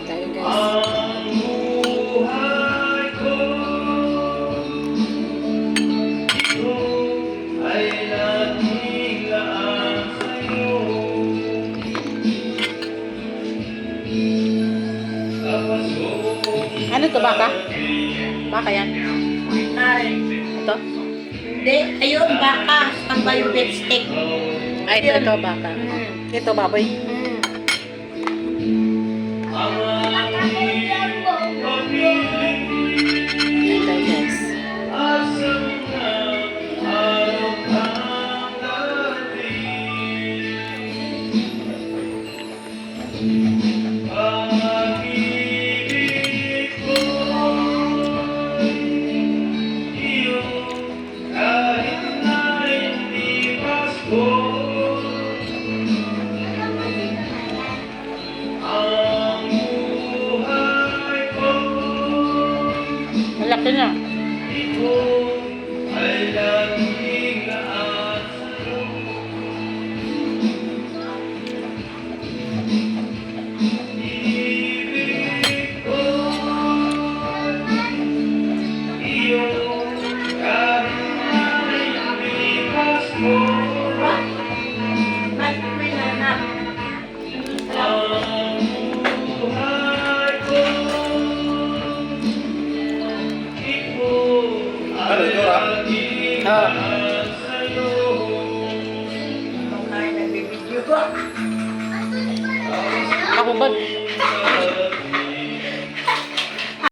Tayo guys. Ano to, baka? Baka yan? Ay, Ito? hindi. Ayun, baka. Saan ba yung beef steak? Ay, ito, baka. Ito, baboy. Ayan tayo guys. Malaki na. Mas may nanak. Ano ito ah? Oh. Kung kaya nagbibideo ko. Ako ba?